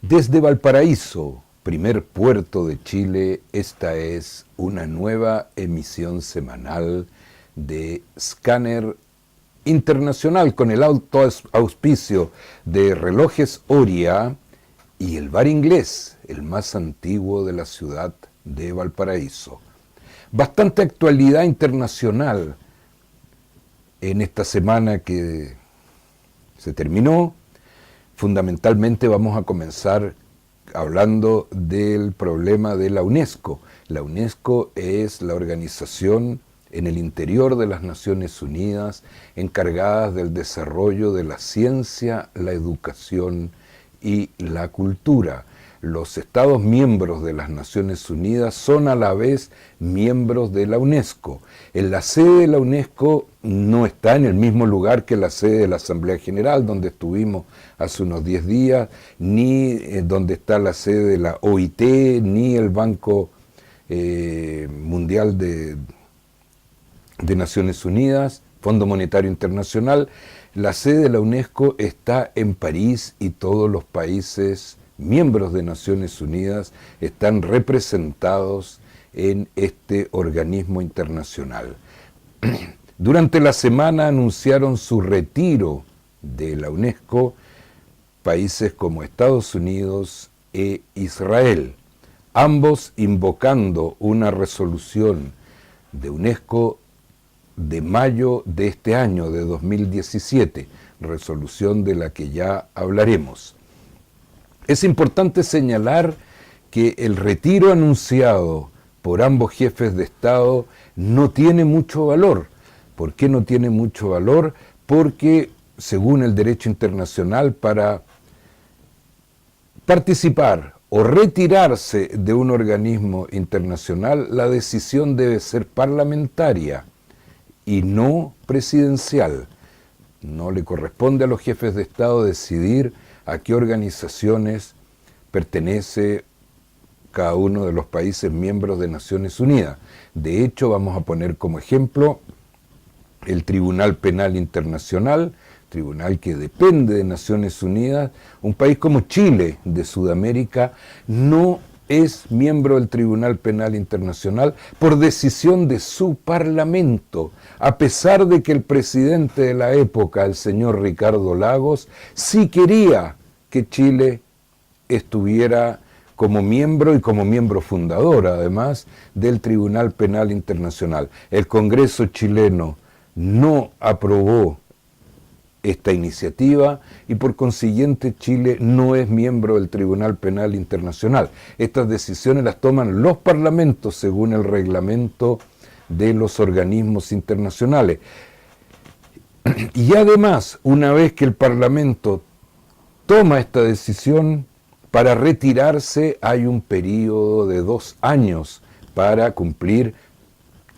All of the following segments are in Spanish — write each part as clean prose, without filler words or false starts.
Desde Valparaíso, primer puerto de Chile, esta es una nueva emisión semanal de Scanner Internacional con el auspicio de Relojes Oria y el Bar Inglés, el más antiguo de la ciudad de Valparaíso. Bastante actualidad internacional en esta semana que se terminó. Fundamentalmente vamos a comenzar hablando del problema de la UNESCO. La UNESCO es la organización en el interior de las Naciones Unidas encargada del desarrollo de la ciencia, la educación y la cultura. Los Estados miembros de las Naciones Unidas son a la vez miembros de la UNESCO. La sede de la UNESCO no está en el mismo lugar que la sede de la Asamblea General, donde estuvimos hace unos 10 días, ni donde está la sede de la OIT, ni el Banco Mundial de Naciones Unidas, Fondo Monetario Internacional. La sede de la UNESCO está en París y todos los países miembros de Naciones Unidas están representados en este organismo internacional. Durante la semana anunciaron su retiro de la UNESCO países como Estados Unidos e Israel, ambos invocando una resolución de UNESCO de mayo de este año, de 2017, resolución de la que ya hablaremos. Es importante señalar que el retiro anunciado por ambos jefes de Estado no tiene mucho valor. ¿Por qué no tiene mucho valor? Porque, según el derecho internacional, para participar o retirarse de un organismo internacional, la decisión debe ser parlamentaria y no presidencial. No le corresponde a los jefes de Estado decidir a qué organizaciones pertenece cada uno de los países miembros de Naciones Unidas. De hecho, vamos a poner como ejemplo el Tribunal Penal Internacional, tribunal que depende de Naciones Unidas. Un país como Chile, de Sudamérica, no es miembro del Tribunal Penal Internacional por decisión de su parlamento, a pesar de que el presidente de la época, el señor Ricardo Lagos, sí quería que Chile estuviera como miembro y como miembro fundador, además, del Tribunal Penal Internacional. El Congreso chileno no aprobó esta iniciativa y por consiguiente Chile no es miembro del Tribunal Penal Internacional. Estas decisiones las toman los parlamentos según el reglamento de los organismos internacionales. Y además, una vez que el Parlamento toma esta decisión, para retirarse hay un periodo de 2 años para cumplir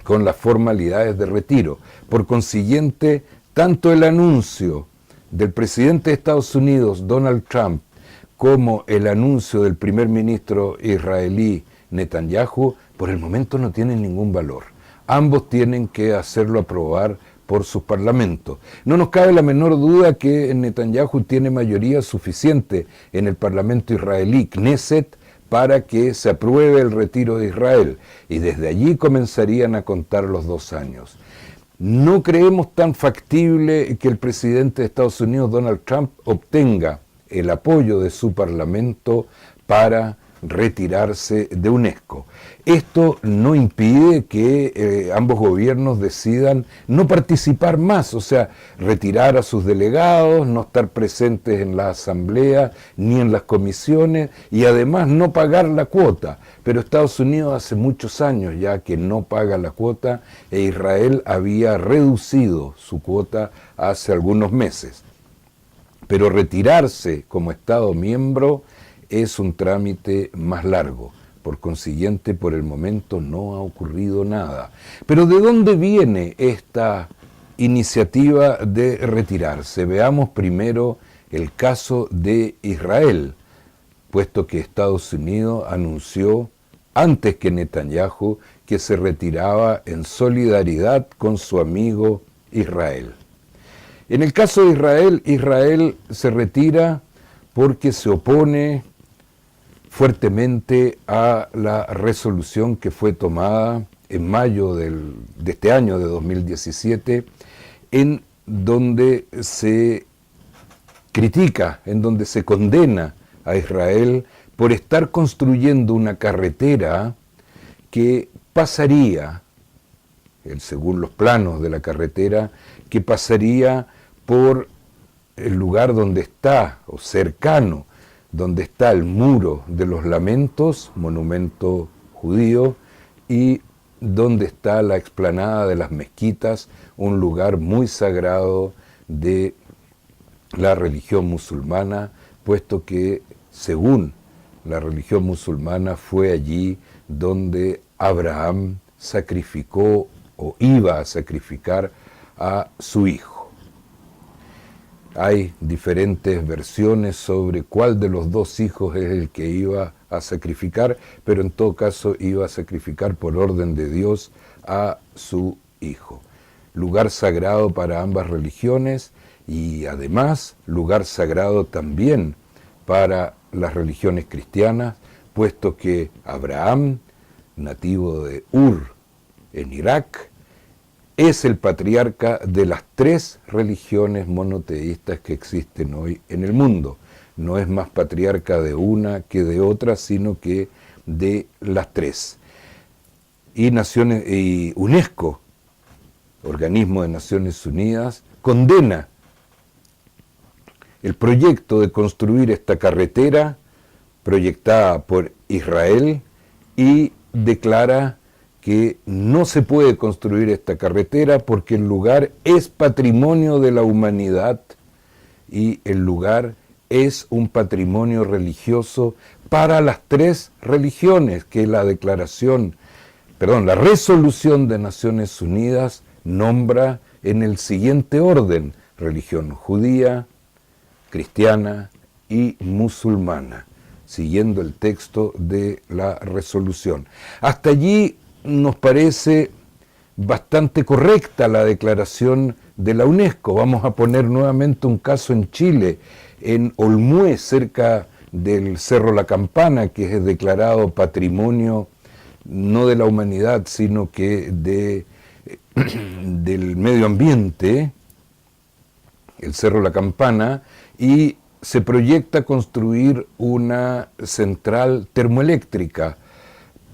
con las formalidades de retiro. Por consiguiente, tanto el anuncio del presidente de Estados Unidos, Donald Trump, como el anuncio del primer ministro israelí, Netanyahu, por el momento no tienen ningún valor. Ambos tienen que hacerlo aprobar por sus parlamentos. No nos cabe la menor duda que Netanyahu tiene mayoría suficiente en el parlamento israelí, Knesset, para que se apruebe el retiro de Israel. Y desde allí comenzarían a contar los 2 años. No creemos tan factible que el presidente de Estados Unidos, Donald Trump, obtenga el apoyo de su parlamento para retirarse de UNESCO. Esto no impide que ambos gobiernos decidan no participar más, o sea, retirar a sus delegados, no estar presentes en la asamblea ni en las comisiones y además no pagar la cuota. Pero Estados Unidos hace muchos años ya que no paga la cuota e Israel había reducido su cuota hace algunos meses. Pero retirarse como Estado miembro es un trámite más largo. Por consiguiente, por el momento no ha ocurrido nada. Pero ¿de dónde viene esta iniciativa de retirarse? Veamos primero el caso de Israel, puesto que Estados Unidos anunció antes que Netanyahu que se retiraba en solidaridad con su amigo Israel. En el caso de Israel, Israel se retira porque se opone fuertemente a la resolución que fue tomada en mayo de este año de 2017, en donde se critica, en donde se condena a Israel por estar construyendo una carretera que pasaría, según los planos de la carretera, que pasaría por el lugar donde está, o cercano, donde está el Muro de los Lamentos, monumento judío, y donde está la explanada de las mezquitas, un lugar muy sagrado de la religión musulmana, puesto que, según la religión musulmana, fue allí donde Abraham sacrificó o iba a sacrificar a su hijo. Hay diferentes versiones sobre cuál de los dos hijos es el que iba a sacrificar, pero en todo caso iba a sacrificar por orden de Dios a su hijo. Lugar sagrado para ambas religiones y además lugar sagrado también para las religiones cristianas, puesto que Abraham, nativo de Ur, en Irak, es el patriarca de las 3 religiones monoteístas que existen hoy en el mundo. No es más patriarca de una que de otra, sino que de las 3. Y UNESCO, organismo de Naciones Unidas, condena el proyecto de construir esta carretera proyectada por Israel y declara que no se puede construir esta carretera porque el lugar es patrimonio de la humanidad y el lugar es un patrimonio religioso para las 3 religiones que la resolución de Naciones Unidas nombra en el siguiente orden: religión judía, cristiana y musulmana, siguiendo el texto de la resolución. Hasta allí nos parece bastante correcta la declaración de la UNESCO. Vamos a poner nuevamente un caso en Chile, en Olmué, cerca del Cerro La Campana, que es declarado patrimonio no de la humanidad, sino que del medio ambiente, el Cerro La Campana, y se proyecta construir una central termoeléctrica.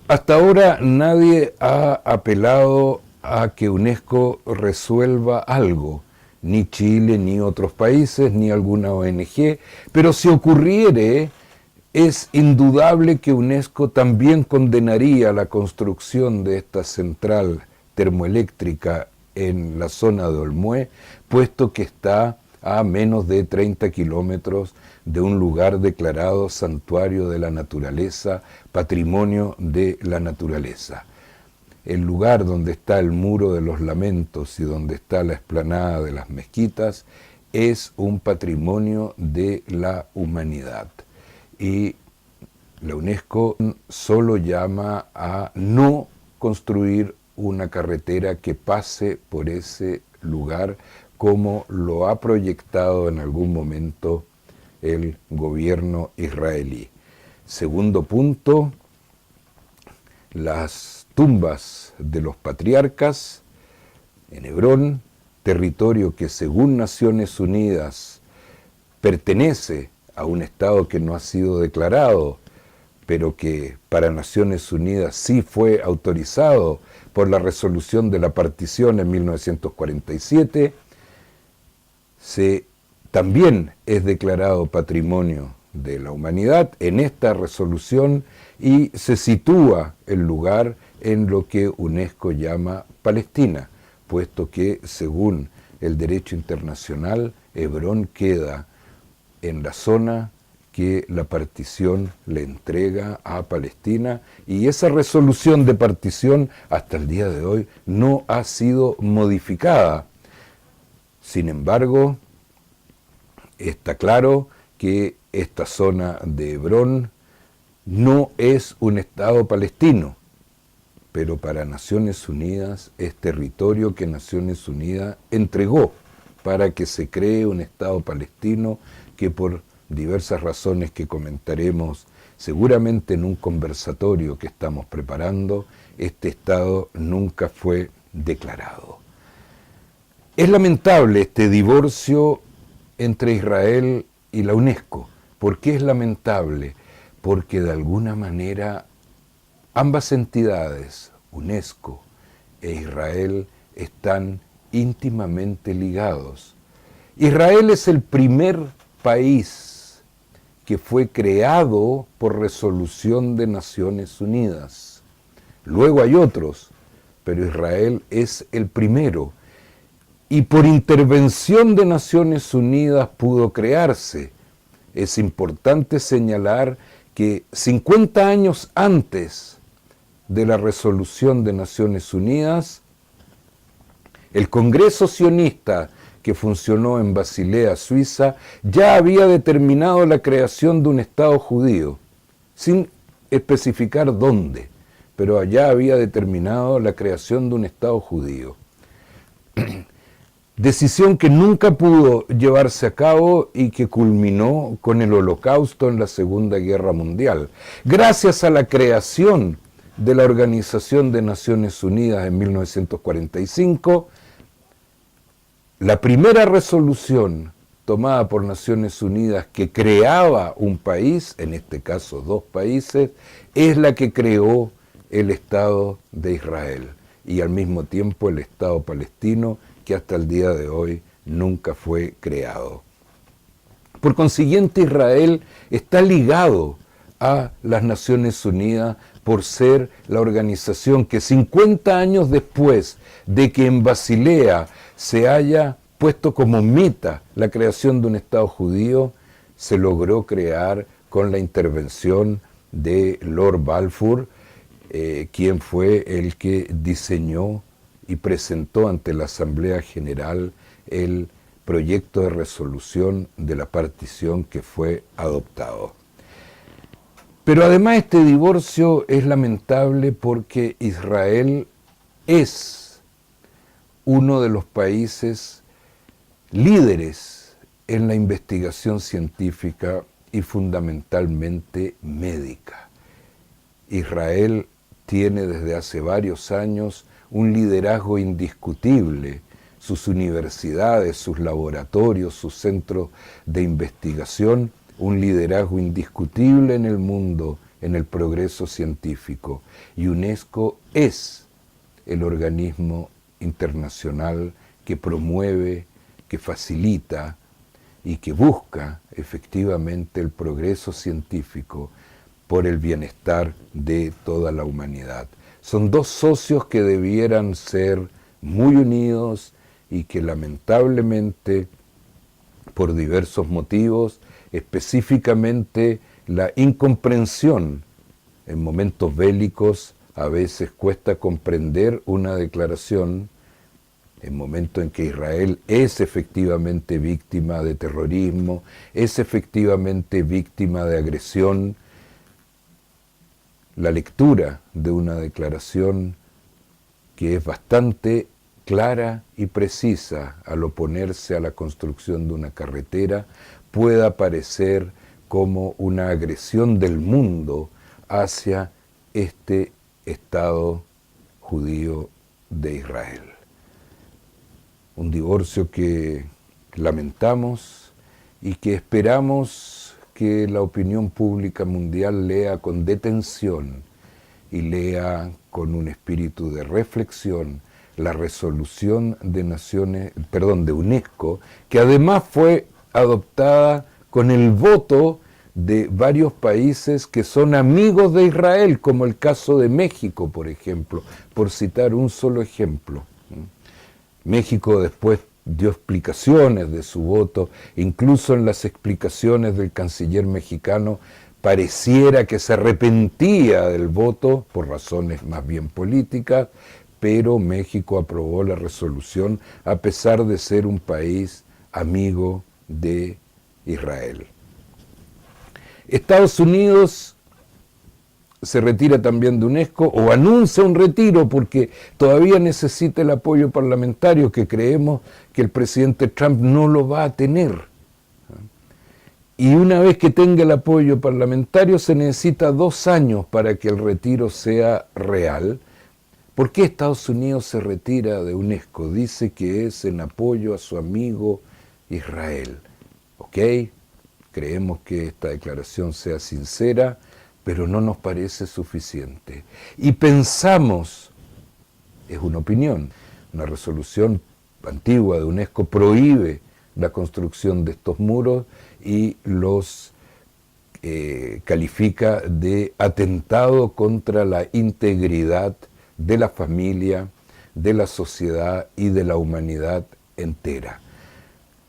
Hasta ahora nadie ha apelado a que UNESCO resuelva algo, ni Chile, ni otros países, ni alguna ONG, pero si ocurriere, es indudable que UNESCO también condenaría la construcción de esta central termoeléctrica en la zona de Olmué, puesto que está a menos de 30 kilómetros de un lugar declarado santuario de la naturaleza, patrimonio de la naturaleza. El lugar donde está el Muro de los Lamentos y donde está la explanada de las mezquitas es un patrimonio de la humanidad. Y la UNESCO solo llama a no construir una carretera que pase por ese lugar, como lo ha proyectado en algún momento el gobierno israelí. Segundo punto, las tumbas de los patriarcas en Hebrón, territorio que según Naciones Unidas pertenece a un Estado que no ha sido declarado, pero que para Naciones Unidas sí fue autorizado por la resolución de la partición en 1947, también es declarado patrimonio de la humanidad en esta resolución y se sitúa el lugar en lo que UNESCO llama Palestina, puesto que según el derecho internacional, Hebrón queda en la zona que la partición le entrega a Palestina, y esa resolución de partición hasta el día de hoy no ha sido modificada. Sin embargo, está claro que esta zona de Hebrón no es un Estado palestino, pero para Naciones Unidas es territorio que Naciones Unidas entregó para que se cree un Estado palestino que por diversas razones que comentaremos seguramente en un conversatorio que estamos preparando, este Estado nunca fue declarado. Es lamentable este divorcio entre Israel y la UNESCO. ¿Por qué es lamentable? Porque de alguna manera ambas entidades, UNESCO e Israel, están íntimamente ligados. Israel es el primer país que fue creado por resolución de Naciones Unidas. Luego hay otros, pero Israel es el primero. Y por intervención de Naciones Unidas pudo crearse. Es importante señalar que 50 años antes de la resolución de Naciones Unidas, el Congreso sionista que funcionó en Basilea, Suiza, ya había determinado la creación de un Estado judío, sin especificar dónde, pero allá había determinado la creación de un Estado judío. Decisión que nunca pudo llevarse a cabo y que culminó con el Holocausto en la Segunda Guerra Mundial. Gracias a la creación de la Organización de Naciones Unidas en 1945, la primera resolución tomada por Naciones Unidas que creaba un país, en este caso dos países, es la que creó el Estado de Israel y al mismo tiempo el Estado palestino, que hasta el día de hoy nunca fue creado. Por consiguiente, Israel está ligado a las Naciones Unidas por ser la organización que 50 años después de que en Basilea se haya puesto como meta la creación de un Estado judío, se logró crear con la intervención de Lord Balfour, quien fue el que diseñó y presentó ante la Asamblea General el proyecto de resolución de la partición que fue adoptado. Pero además este divorcio es lamentable porque Israel es uno de los países líderes en la investigación científica y fundamentalmente médica. Israel tiene desde hace varios años un liderazgo indiscutible, sus universidades, sus laboratorios, sus centros de investigación, un liderazgo indiscutible en el mundo, en el progreso científico. Y UNESCO es el organismo internacional que promueve, que facilita y que busca efectivamente el progreso científico por el bienestar de toda la humanidad. Son dos socios que debieran ser muy unidos y que lamentablemente, por diversos motivos, específicamente la incomprensión en momentos bélicos, a veces cuesta comprender una declaración, en momentos en que Israel es efectivamente víctima de terrorismo, es efectivamente víctima de agresión. La lectura de una declaración que es bastante clara y precisa al oponerse a la construcción de una carretera pueda parecer como una agresión del mundo hacia este Estado judío de Israel. Un divorcio que lamentamos y que esperamos que la opinión pública mundial lea con detención y lea con un espíritu de reflexión la resolución de UNESCO, que además fue adoptada con el voto de varios países que son amigos de Israel, como el caso de México, por ejemplo, por citar un solo ejemplo. México después dio explicaciones de su voto, incluso en las explicaciones del canciller mexicano pareciera que se arrepentía del voto por razones más bien políticas, pero México aprobó la resolución a pesar de ser un país amigo de Israel. Estados Unidos se retira también de UNESCO o anuncia un retiro porque todavía necesita el apoyo parlamentario que creemos que el presidente Trump no lo va a tener. Y una vez que tenga el apoyo parlamentario se necesita 2 años para que el retiro sea real. ¿Por qué Estados Unidos se retira de UNESCO? Dice que es en apoyo a su amigo Israel. ¿Ok? Creemos que esta declaración sea sincera, pero no nos parece suficiente. Y pensamos, es una opinión, una resolución antigua de UNESCO prohíbe la construcción de estos muros y los califica de atentado contra la integridad de la familia, de la sociedad y de la humanidad entera.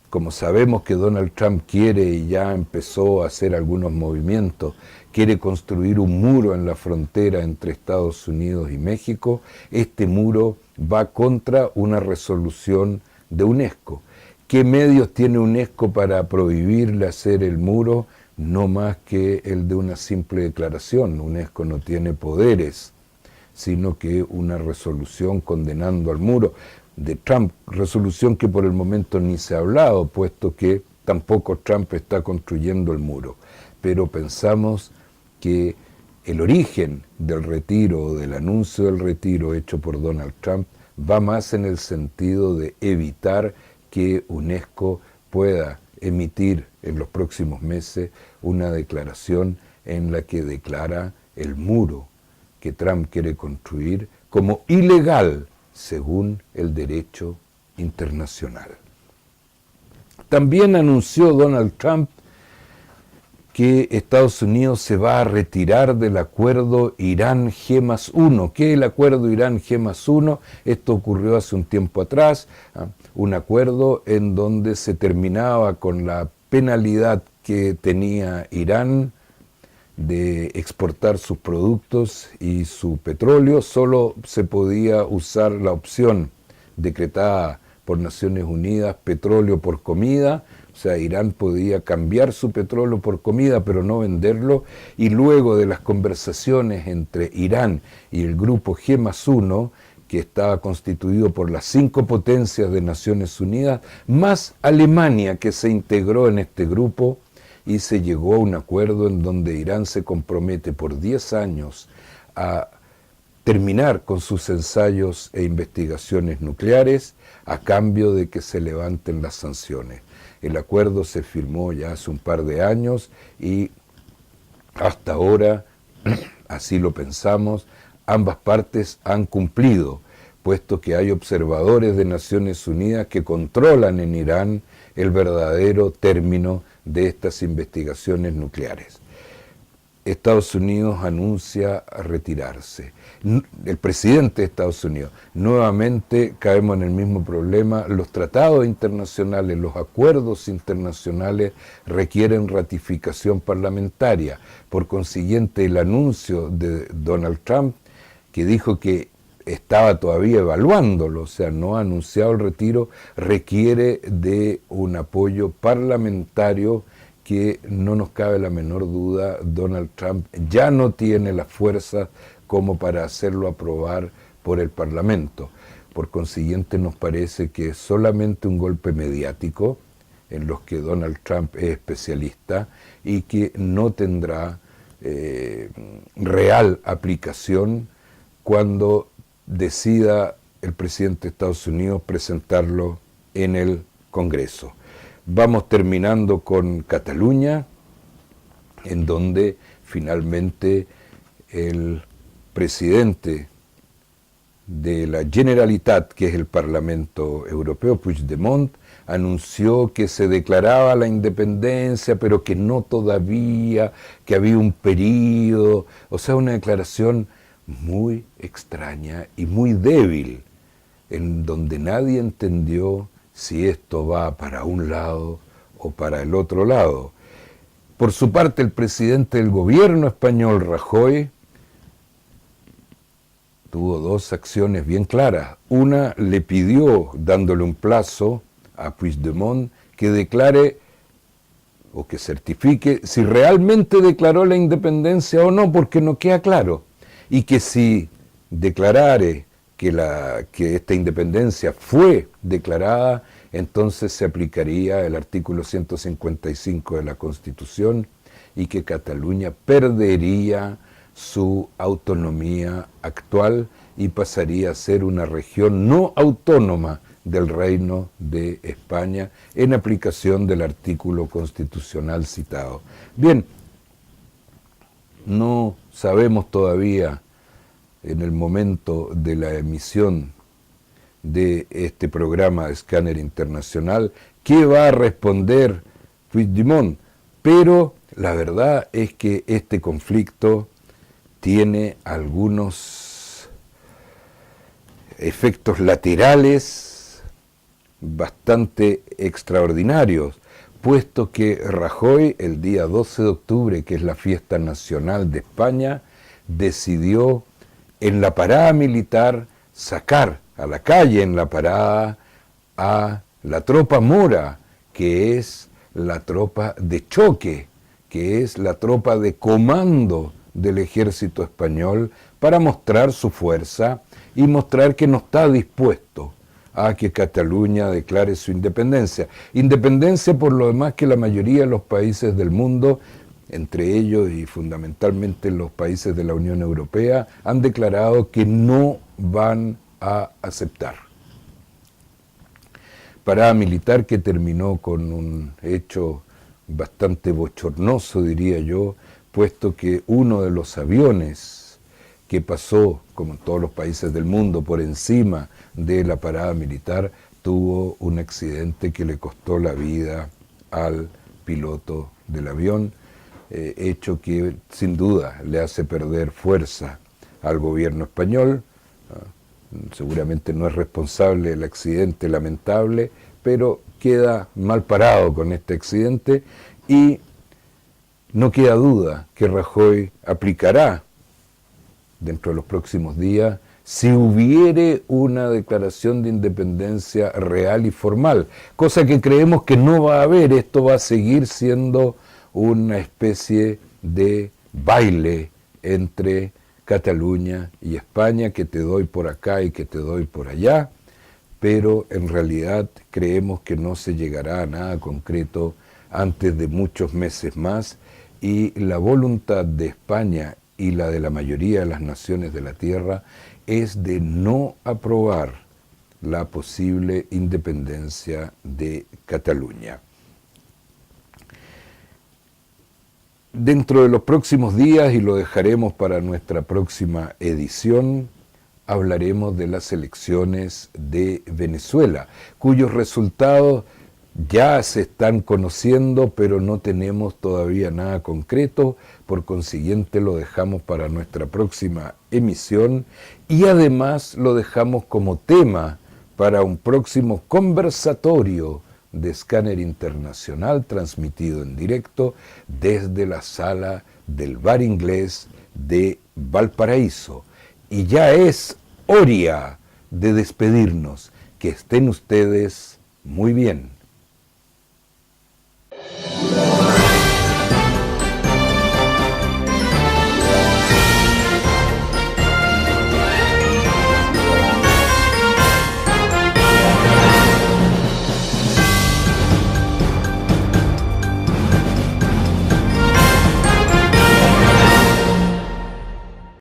Como sabemos que Donald Trump quiere y ya empezó a hacer algunos movimientos, quiere construir un muro en la frontera entre Estados Unidos y México, este muro va contra una resolución de UNESCO. ¿Qué medios tiene UNESCO para prohibirle hacer el muro? No más que el de una simple declaración. UNESCO no tiene poderes, sino que una resolución condenando al muro de Trump, resolución que por el momento ni se ha hablado, puesto que tampoco Trump está construyendo el muro. Pero pensamos que el origen del retiro o del anuncio del retiro hecho por Donald Trump va más en el sentido de evitar que UNESCO pueda emitir en los próximos meses una declaración en la que declara el muro que Trump quiere construir como ilegal según el derecho internacional. También anunció Donald Trump que Estados Unidos se va a retirar del acuerdo Irán-G+1. ¿Qué es el acuerdo Irán-G+1? Esto ocurrió hace un tiempo atrás, un acuerdo en donde se terminaba con la penalidad que tenía Irán de exportar sus productos y su petróleo. Solo se podía usar la opción decretada por Naciones Unidas, petróleo por comida. O sea, Irán podía cambiar su petróleo por comida, pero no venderlo. Y luego de las conversaciones entre Irán y el grupo G+1, que estaba constituido por las 5 potencias de Naciones Unidas, más Alemania, que se integró en este grupo, y se llegó a un acuerdo en donde Irán se compromete por 10 años a terminar con sus ensayos e investigaciones nucleares a cambio de que se levanten las sanciones. El acuerdo se firmó ya hace un par de años y hasta ahora, así lo pensamos, ambas partes han cumplido, puesto que hay observadores de Naciones Unidas que controlan en Irán el verdadero término de estas investigaciones nucleares. Estados Unidos anuncia retirarse. El presidente de Estados Unidos, nuevamente caemos en el mismo problema, los tratados internacionales, los acuerdos internacionales requieren ratificación parlamentaria. Por consiguiente, el anuncio de Donald Trump, que dijo que estaba todavía evaluándolo, o sea, no ha anunciado el retiro, requiere de un apoyo parlamentario que no nos cabe la menor duda, Donald Trump ya no tiene la fuerza como para hacerlo aprobar por el Parlamento. Por consiguiente, nos parece que es solamente un golpe mediático en los que Donald Trump es especialista y que no tendrá real aplicación cuando decida el presidente de Estados Unidos presentarlo en el Congreso. Vamos terminando con Cataluña, en donde finalmente el presidente de la Generalitat, que es el Parlamento Europeo, Puigdemont, anunció que se declaraba la independencia, pero que no todavía, que había un período, o sea, una declaración muy extraña y muy débil, en donde nadie entendió si esto va para un lado o para el otro lado. Por su parte, el presidente del gobierno español, Rajoy, tuvo 2 acciones bien claras. Una, le pidió, dándole un plazo a Puigdemont, que declare o que certifique si realmente declaró la independencia o no, porque no queda claro. Y que si declarare que esta independencia fue declarada, entonces se aplicaría el artículo 155 de la Constitución y que Cataluña perdería su autonomía actual y pasaría a ser una región no autónoma del Reino de España en aplicación del artículo constitucional citado. Bien, no sabemos todavía en el momento de la emisión de este programa de Escáner Internacional qué va a responder Puigdemont, pero la verdad es que este conflicto tiene algunos efectos laterales bastante extraordinarios, puesto que Rajoy el día 12 de octubre, que es la fiesta nacional de España, decidió en la parada militar sacar a la calle en la parada a la tropa mora, que es la tropa de choque, que es la tropa de comando del ejército español, para mostrar su fuerza y mostrar que no está dispuesto a que Cataluña declare su independencia. Independencia por lo demás que la mayoría de los países del mundo, entre ellos y fundamentalmente los países de la Unión Europea, han declarado que no van a aceptar. Parada militar que terminó con un hecho bastante bochornoso, diría yo, puesto que uno de los aviones que pasó, como en todos los países del mundo, por encima de la parada militar, tuvo un accidente que le costó la vida al piloto del avión, hecho que sin duda le hace perder fuerza al gobierno español. Seguramente no es responsable del accidente lamentable, pero queda mal parado con este accidente y no queda duda que Rajoy aplicará dentro de los próximos días si hubiere una declaración de independencia real y formal, cosa que creemos que no va a haber. Esto va a seguir siendo una especie de baile entre Cataluña y España, que te doy por acá y que te doy por allá, pero en realidad creemos que no se llegará a nada concreto antes de muchos meses más, y la voluntad de España y la de la mayoría de las naciones de la Tierra es de no aprobar la posible independencia de Cataluña. Dentro de los próximos días, y lo dejaremos para nuestra próxima edición, hablaremos de las elecciones de Venezuela, cuyos resultados ya se están conociendo, pero no tenemos todavía nada concreto, por consiguiente lo dejamos para nuestra próxima emisión y además lo dejamos como tema para un próximo conversatorio de Escáner Internacional transmitido en directo desde la sala del Bar Inglés de Valparaíso. Y ya es hora de despedirnos. Que estén ustedes muy bien.